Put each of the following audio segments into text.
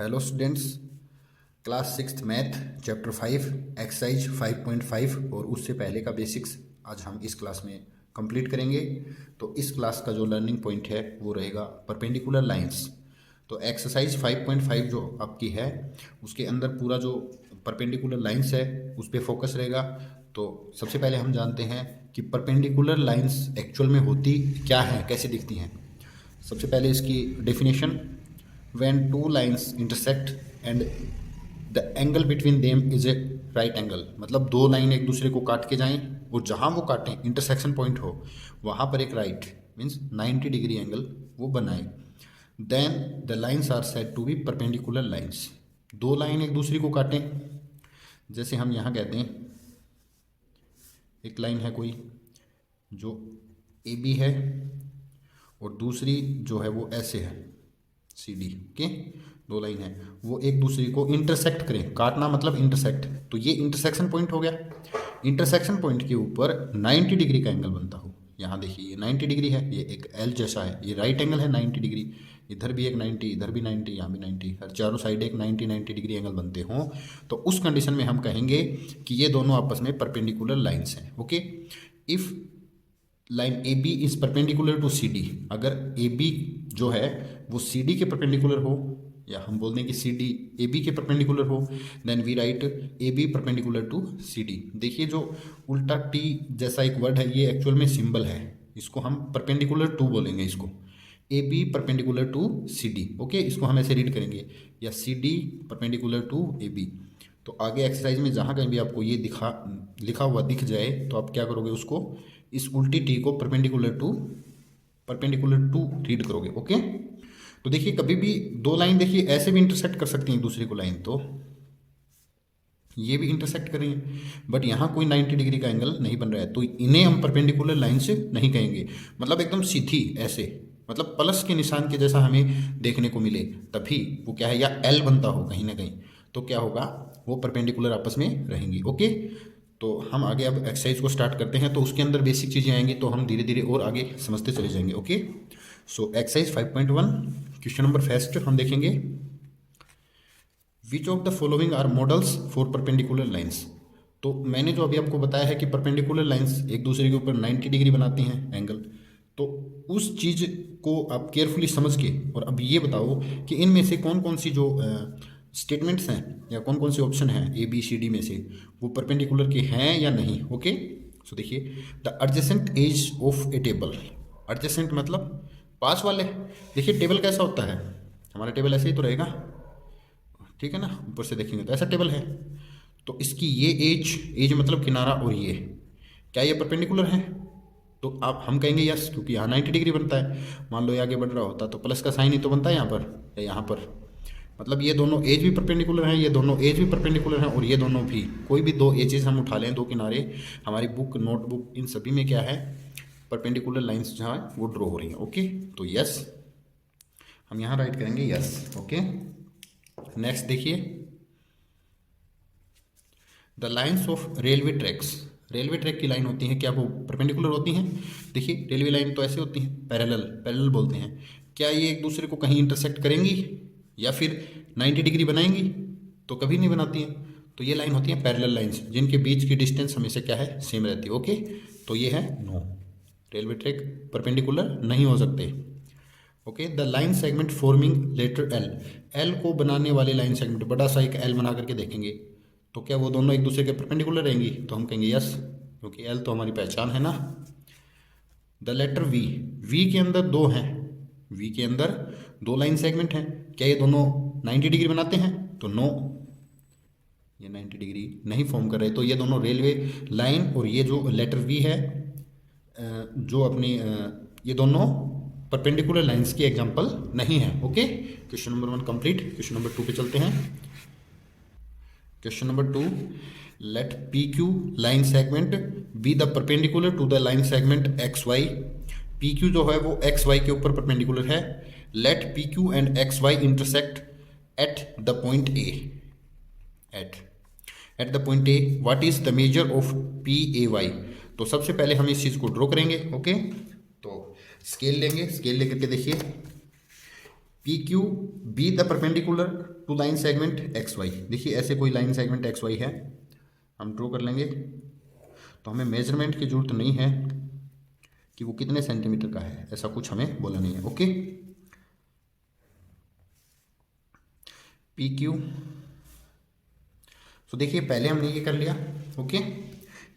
Hello students, class 6th math chapter 5 exercise 5.5 और उससे पहले का बेसिक्स आज हम इस क्लास में कंप्लीट करेंगे। तो इस क्लास का जो लर्निंग पॉइंट है वो रहेगा परपेंडिकुलर लाइंस। तो एक्सरसाइज 5.5 जो आपकी है उसके अंदर पूरा जो परपेंडिकुलर लाइंस है उस पर फोकस रहेगा। तो सबसे पहले हम जानते हैं कि परपेंडिकुलर लाइंस एक्चुअल में होती क्या हैं, कैसे दिखती हैं। सबसे पहले इसकी definition, when two lines intersect and the angle between them is a right angle, मतलब दो लाइन एक दूसरे को काट के जाएं और जहां वो काटें इंटरसेक्शन पॉइंट हो वहां पर एक राइट मीन्स 90 डिग्री एंगल वो बनाए, then the lines are said to be perpendicular lines. दो लाइन एक दूसरे को काटें, जैसे हम यहाँ कहते हैं एक लाइन है कोई जो ए बी है और दूसरी जो है वो ऐसे है सी डी के, दो लाइन है वो एक दूसरे को इंटरसेक्ट करें। काटना मतलब इंटरसेक्ट, तो ये इंटरसेक्शन पॉइंट हो गया। इंटरसेक्शन पॉइंट के ऊपर 90 डिग्री का एंगल बनता हो। यहाँ देखिए ये 90 डिग्री है, ये एक एल जैसा है, ये राइट एंगल है 90 डिग्री, इधर भी एक 90, इधर भी 90, यहाँ भी 90, हर चारों साइड एक 90 डिग्री एंगल बनते हों तो उस कंडीशन में हम कहेंगे कि ये दोनों आपस में परपेंडिकुलर लाइन्स हैं। Okay, if line A B is perpendicular to C D, अगर ए बी जो है वो सी डी के परपेंडिकुलर हो, या हम बोल दें कि सी डी ए बी के परपेंडिकुलर हो, then we write A B perpendicular to C D. देखिए जो उल्टा टी जैसा एक वर्ड है ये एक्चुअल में सिंबल है, इसको हम परपेंडिकुलर टू बोलेंगे, इसको A B perpendicular to C D. Okay, इसको हम ऐसे रीड करेंगे, या C D perpendicular to A B. तो आगे एक्सरसाइज में जहाँ कहीं भी आपको ये लिखा हुआ दिख जाए तो आप क्या करोगे, उसको इस उल्टी टी को परपेंडिकुलर टू रीड करोगे। ओके, तो देखिए कभी भी दो लाइन देखिए ऐसे भी इंटरसेक्ट कर सकती हैं एक दूसरे को लाइन, तो ये भी इंटरसेक्ट करेंगे, बट यहाँ कोई 90 डिग्री का एंगल नहीं बन रहा है तो इन्हें हम परपेंडिकुलर लाइन से नहीं कहेंगे। मतलब एकदम सीधी ऐसे, मतलब प्लस के निशान के जैसा हमें देखने को मिले तभी वो क्या है, या एल बनता हो कहीं ना कहीं, तो क्या होगा वो परपेंडिकुलर आपस में रहेंगी। ओके, तो हम आगे अब एक्सरसाइज को स्टार्ट करते हैं। तो उसके अंदर बेसिक चीज़ें आएंगी तो हम धीरे धीरे और आगे समझते चले जाएंगे। Okay, so exercise 5.1 question number first हम देखेंगे, which of the following are models for perpendicular lines. तो मैंने जो अभी आपको बताया है कि परपेंडिकुलर लाइंस एक दूसरे के ऊपर 90 डिग्री बनाती हैं एंगल, तो उस चीज़ को आप केयरफुली समझ के और अब ये बताओ कि इनमें से कौन कौन सी जो स्टेटमेंट्स हैं या कौन कौन से ऑप्शन हैं ए बी सी डी में से वो परपेंडिकुलर के हैं या नहीं। ओके, सो देखिए the adjacent edge of a table. Adjacent मतलब पास वाले। देखिए टेबल कैसा होता है, हमारा टेबल ऐसे ही तो रहेगा, ठीक है ना, ऊपर से देखेंगे तो ऐसा टेबल है। तो इसकी ये एज मतलब किनारा, और ये क्या ये परपेंडिकुलर है, तो आप हम कहेंगे यस, क्योंकि यहाँ 90 डिग्री बनता है। मान लो ये आगे बढ़ रहा होता तो प्लस का साइन ही तो बनता है यहाँ पर या यहाँ पर, मतलब ये दोनों एज भी परपेंडिकुलर हैं, ये दोनों एज भी परपेंडिकुलर हैं, और ये दोनों भी, कोई भी दो एजेस हम उठा लें, दो किनारे हमारी बुक नोटबुक इन सभी में क्या है परपेंडिकुलर लाइंस जहाँ वो ड्रॉ हो रही हैं। ओके, तो यस हम यहाँ राइट करेंगे यस। ओके, नेक्स्ट देखिए, the lines of railway tracks. Railway track की लाइन होती हैं, क्या वो परपेंडिकुलर होती हैं? देखिए रेलवे लाइन तो ऐसे होती हैं, पैरेलल बोलते हैं। क्या ये एक दूसरे को कहीं इंटरसेक्ट करेंगी या फिर 90 डिग्री बनाएंगी? तो कभी नहीं बनाती हैं। तो ये लाइन होती है पैरेलल लाइंस, जिनके बीच की डिस्टेंस हमेशा क्या है, सेम रहती है। ओके, तो ये है नो, रेलवे ट्रैक परपेंडिकुलर नहीं हो सकते। Okay, the line segment forming letter L. L को बनाने वाले लाइन सेगमेंट, बड़ा सा एक एल बना करके देखेंगे तो क्या वो दोनों एक दूसरे के परपेंडिकुलर रहेंगी? तो हम कहेंगे यस, क्योंकि एल तो हमारी पहचान है ना। द लेटर वी, वी के अंदर दो हैं, वी के अंदर दो लाइन सेगमेंट हैं, क्या ये दोनों 90 डिग्री बनाते हैं? तो नो, ये 90 डिग्री नहीं फॉर्म कर रहे। तो ये दोनों रेलवे लाइन और ये जो लेटर वी है जो अपनी ये दोनों परपेंडिकुलर लाइंस की एग्जांपल नहीं है। Okay, question number 1 complete. Question number 2 पे चलते हैं। Question number 2, let P Q line segment be the perpendicular to the line segment X Y. P Q जो है वो एक्स वाई के ऊपर परपेंडिकुलर है। Let P Q and X Y intersect at the point A. At the point A what is the measure of P A Y. तो सबसे पहले हम इस चीज़ को ड्रॉ करेंगे। ओके, तो स्केल लेंगे, स्केल लेकर के देखिए P Q be the perpendicular to line segment X Y. देखिए ऐसे कोई लाइन सेगमेंट एक्स वाई है, हम ड्रॉ कर लेंगे। तो हमें मेजरमेंट की जरूरत नहीं है कि वो कितने सेंटीमीटर का है, ऐसा कुछ हमें बोला नहीं है। Okay, P Q. तो देखिए पहले हमने ये कर लिया। ओके,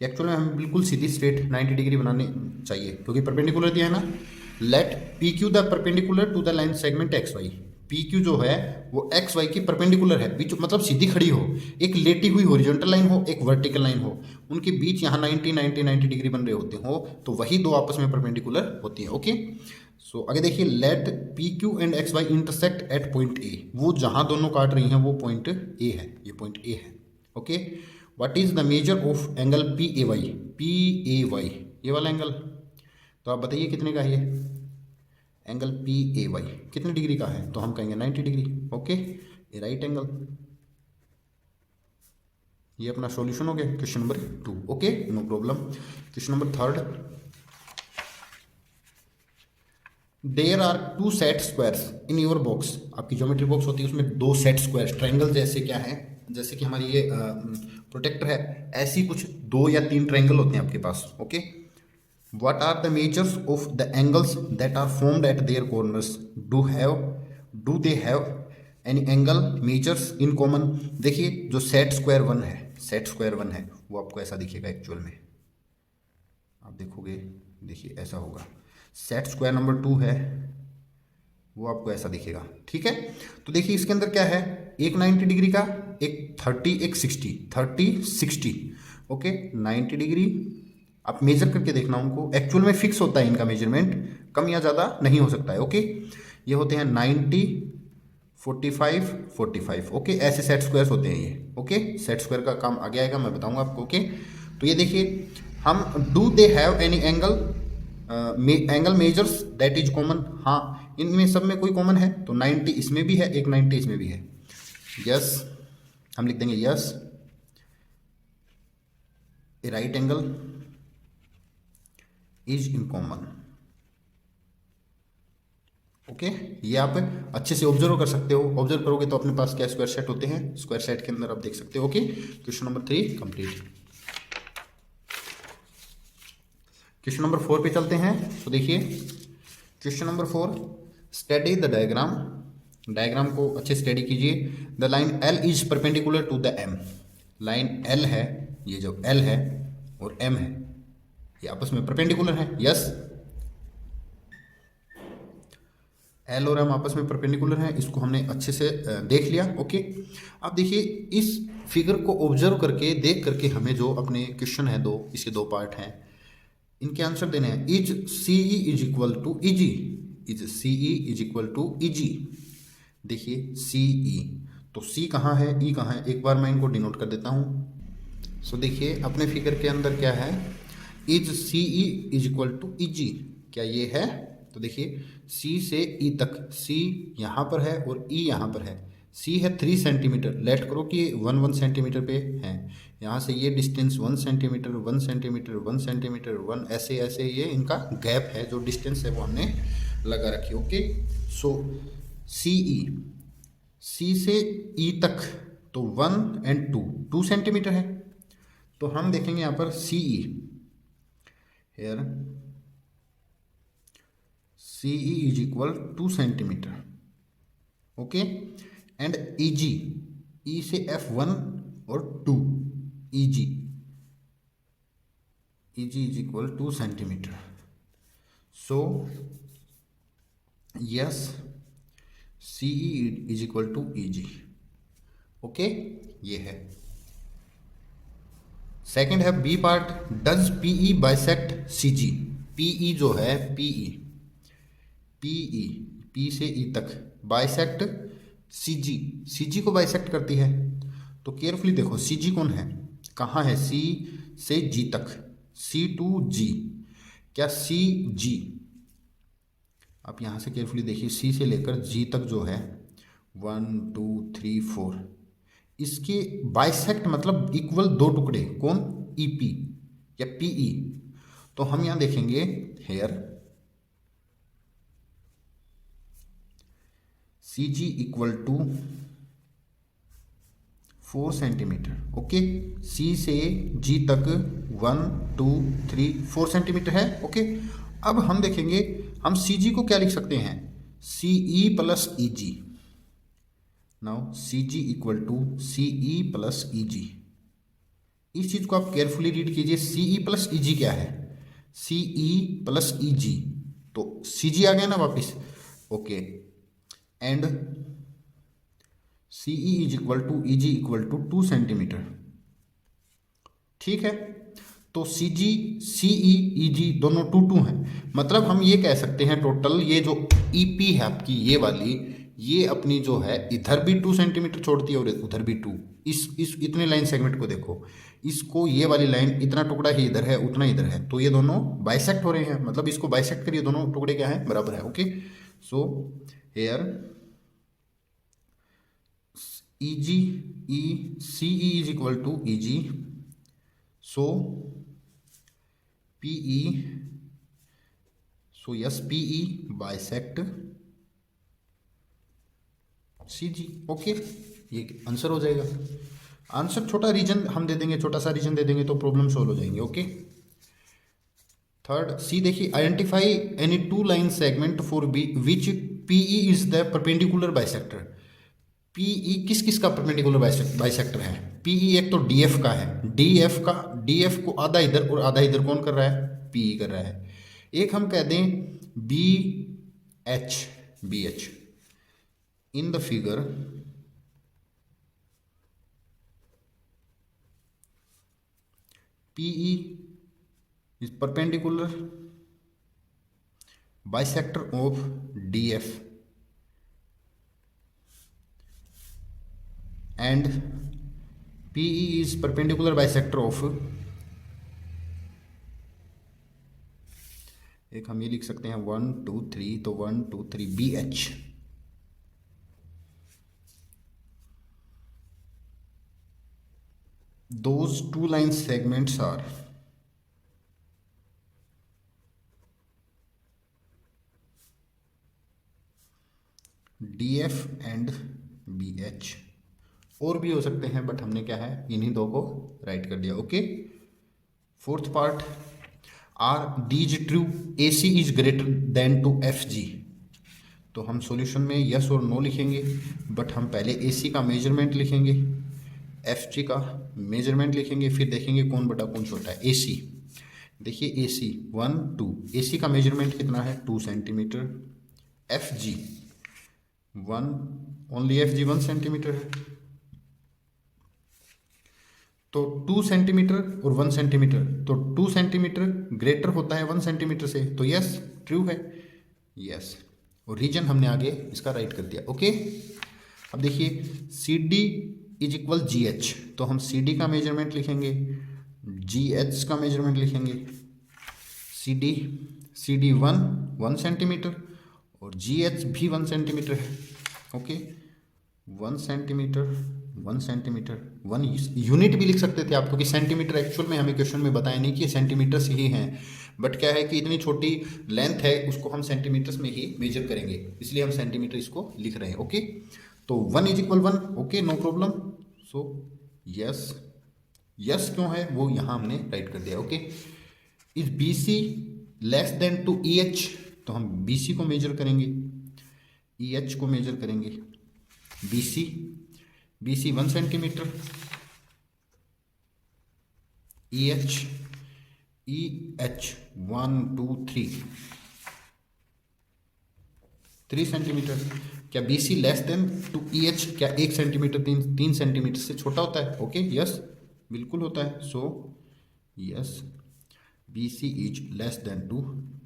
एक्चुअल में हमें बिल्कुल सीधी स्ट्रेट 90 डिग्री बनानी चाहिए क्योंकि परपेंडिकुलर दिया है ना। Let P Q the perpendicular to the line segment X Y. P Q जो है वो एक्स वाई की परपेंडिकुलर है, बीच मतलब सीधी खड़ी हो, एक लेटी हुई हॉरिजॉन्टल लाइन हो, एक वर्टिकल लाइन हो, उनके बीच यहाँ 90 डिग्री बन रहे होते हो, तो वही दो आपस में परपेंडिकुलर होती है। ओके, सो आगे देखिए, let P Q and X Y intersect at point A. वो जहाँ दोनों काट रही हैं वो पॉइंट ए है, ये पॉइंट ए है। Okay, what is the measure of angle P A Y. P A Y ये वाला एंगल, तो आप बताइए कितने का है ये एंगल पी ए वाई, कितने डिग्री का है, तो हम कहेंगे 90 डिग्री। ओके, ये राइट एंगल। ये अपना सॉल्यूशन हो गया question number 2। Okay, no problem. Question number 3, there are 2 set squares in your box. आपकी ज्योमेट्री बॉक्स होती है, उसमें 2 सेट स्क्वायर्स, ट्रायंगल जैसे क्या है, जैसे कि हमारी ये प्रोटेक्टर है, ऐसी कुछ 2 या 3 ट्रायंगल होते हैं आपके पास। Okay, what are the measures of the angles that are formed at their corners. Do they have any angle measures in common. देखिए जो सेट स्क्वायर 1 है, सेट स्क्वायर 1 है वो आपको ऐसा दिखेगा एक्चुअल में, आप देखोगे, देखिए ऐसा होगा। सेट स्क्वायर नंबर 2 है वो आपको ऐसा दिखेगा। ठीक है, तो देखिए इसके अंदर क्या है, एक 90 डिग्री का, एक 30, एक 60। ओके, 90 डिग्री आप मेजर करके देखना उनको, एक्चुअल में फिक्स होता है इनका मेजरमेंट, कम या ज़्यादा नहीं हो सकता है। ओके, ये होते हैं 90, 45, 45। ओके, ऐसे सेट स्क्वायर्स होते हैं ये। ओके, सेट स्क्वायर का काम आगे आएगा, मैं बताऊंगा आपको। ओके, तो ये देखिए, हम do they have any angle measures that is common. हाँ, इनमें सब में कोई कॉमन है, तो 90 इसमें भी है, एक 90 इसमें भी है। यस, हम लिख देंगे yes, A right angle is in common. Okay, ये आप अच्छे से ऑब्जर्व कर सकते हो, ऑब्जर्व करोगे तो अपने पास क्या स्क्वायर सेट होते हैं, स्क्वायर सेट के अंदर आप देख सकते हो। Okay, question number 3 complete. Question number 4 पे चलते हैं। तो देखिए question number 4, study the diagram. Diagram को अच्छे स्टडी कीजिए। The line L is perpendicular to the M. Line L है, ये जो एल है और एम है ये आपस में परपेंडिकुलर है। यस, एल और एम आपस में परपेंडिकुलर हैं, इसको हमने अच्छे से देख लिया। ओके, अब देखिए इस फिगर को ऑब्जर्व करके, देख करके हमें जो अपने क्वेश्चन है दो, इसके 2 पार्ट हैं, इनके आंसर देने हैं। Is C E is equal to E G. Is C E is equal to E G. देखिए सी ई, तो सी कहाँ है, ई कहाँ है, एक बार मैं इनको डिनोट कर देता हूँ। सो देखिए अपने फिगर के अंदर क्या है, is C E is equal to E G, क्या ये है, तो देखिए सी से ई तक, सी यहाँ पर है और ई यहाँ पर है। सी है 3 सेंटीमीटर, लेट करो कि 1 सेंटीमीटर पे है, यहाँ से ये डिस्टेंस 1 सेंटीमीटर, 1 सेंटीमीटर, 1 सेंटीमीटर, 1, ऐसे ऐसे ये इनका गैप है, जो डिस्टेंस है वो हमने लगा रखी। ओके, सो सी ई, सी से ई तक तो 1 एंड 2 सेंटीमीटर है, तो हम देखेंगे यहाँ पर C E, here C E is equal 2 centimetre. Okay, and E G, E से F1 और 2, E G is equal 2 centimetre. So yes, C E is equal to E G. Okay, ये है। सेकेंड है B part, does PE bisect C G. PE जो है, PE, PE, P से ई तक, bisect C जी, सी जी को बाइसेक्ट करती है। तो केयरफुली देखो सी जी कौन है, कहाँ है, सी से जी तक, सी टू जी, क्या सी जी, आप यहाँ से केयरफुली देखिए, सी से लेकर जी तक जो है 1 2 3 4, इसके बाइसेक्ट मतलब इक्वल 2 टुकड़े, कौन, ई पी या पीई। तो हम यहाँ देखेंगे here C G equal to 4 centimetre. Okay, C से जी तक 1 2 3 4 सेंटीमीटर है। ओके, अब हम देखेंगे हम सी जी को क्या लिख सकते हैं, C E plus E G. Now C G equal to C E plus E G. इस चीज को आप केयरफुली रीड कीजिए, सी ई प्लस ई जी क्या है, सी ई प्लस ई जी, तो सी जी आ गया ना वापिस। Okay, and C E is equal to E G equal to 2 centimetre. ठीक है, तो सी जी सी ई जी दोनों 2 2 हैं, मतलब हम ये कह सकते हैं टोटल ये जो ई पी है आपकी ये वाली, ये अपनी जो है इधर भी 2 सेंटीमीटर छोड़ती है और उधर भी 2। इस इतने लाइन सेगमेंट को देखो, इसको ये वाली लाइन इतना टुकड़ा ही इधर है उतना इधर है, तो ये दोनों बाइसेक्ट हो रहे हैं, मतलब इसको बाइसेक्ट करिए, दोनों टुकड़े क्या है, बराबर है। Okay, so here E G E C E is equal to E G, so P E, so yes P E bisect C G. Okay, ये आंसर हो जाएगा। आंसर छोटा रीजन हम दे देंगे, छोटा सा रीजन दे देंगे तो प्रॉब्लम सोल्व हो जाएंगे। ओके, थर्ड सी देखिए, identify any 2 line segment for be which P E is the perpendicular bisector. P E किस किस का परपेंडिकुलर बाइसेक्टर है, पी ई एक तो डी एफ का है, डी एफ को आधा इधर और आधा इधर कौन कर रहा है, पी ई कर रहा है। एक हम कह दें B H in the figure PE is perpendicular bisector of DF and PE is perpendicular bisector of, एक हम ये लिख सकते हैं 1 2 3, तो 1 2 3 BH। Those 2 line segments are DF and BH, और भी हो सकते हैं बट हमने क्या है इन्हीं 2 को राइट कर दिया। Okay, fourth part, R D is true AC is greater than to FG, तो हम सॉल्यूशन में यस और नो लिखेंगे, बट हम पहले AC का मेजरमेंट लिखेंगे, FG का मेजरमेंट लिखेंगे, फिर देखेंगे कौन बड़ा कौन छोटा है। AC देखिए, AC 1 2, AC का मेजरमेंट कितना है 2 centimetre, FG 1 only FG 1 centimetre है, तो 2 सेंटीमीटर और 1 सेंटीमीटर, तो 2 सेंटीमीटर ग्रेटर होता है 1 सेंटीमीटर से, तो यस ट्रू है, यस, और रीजन हमने आगे इसका राइट कर दिया। ओके, अब देखिए CD इज इक्वल GH, तो हम CD का मेजरमेंट लिखेंगे, GH का मेजरमेंट लिखेंगे, CD 1 सेंटीमीटर और GH भी 1 सेंटीमीटर है। ओके, 1 सेंटीमीटर 1 सेंटीमीटर 1 यूनिट भी लिख सकते थे आप, क्योंकि सेंटीमीटर एक्चुअल में हमें क्वेश्चन में बताया नहीं कि सेंटीमीटर से ही हैं, बट क्या है कि इतनी छोटी लेंथ है उसको हम सेंटीमीटर्स में ही मेजर करेंगे, इसलिए हम सेंटीमीटर इसको लिख रहे हैं। ओके, तो 1 is equal 1, okay no problem, so yes क्यों है वो यहाँ हमने राइट कर दिया। Okay, is BC less than to EH, तो हम BC को मेजर करेंगे, EH को मेजर करेंगे, BC 1 सेंटीमीटर, EH 1 2 3 सेंटीमीटर। क्या BC less than to EH, क्या 1 सेंटीमीटर 3 सेंटीमीटर से छोटा होता है? ओके, यस बिल्कुल होता है। So yes BC is less than to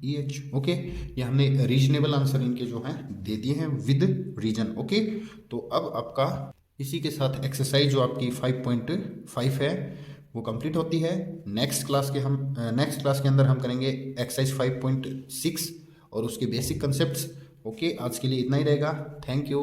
EH। Okay, ये हमने रीजनेबल आंसर इनके जो हैं दे दिए हैं विद रीजन। ओके, तो अब आपका इसी के साथ एक्सरसाइज जो आपकी 5.5 है वो कंप्लीट होती है। नेक्स्ट क्लास के अंदर हम करेंगे एक्सरसाइज 5.6 और उसके बेसिक कंसेप्ट्स। ओके, आज के लिए इतना ही रहेगा। Thank you.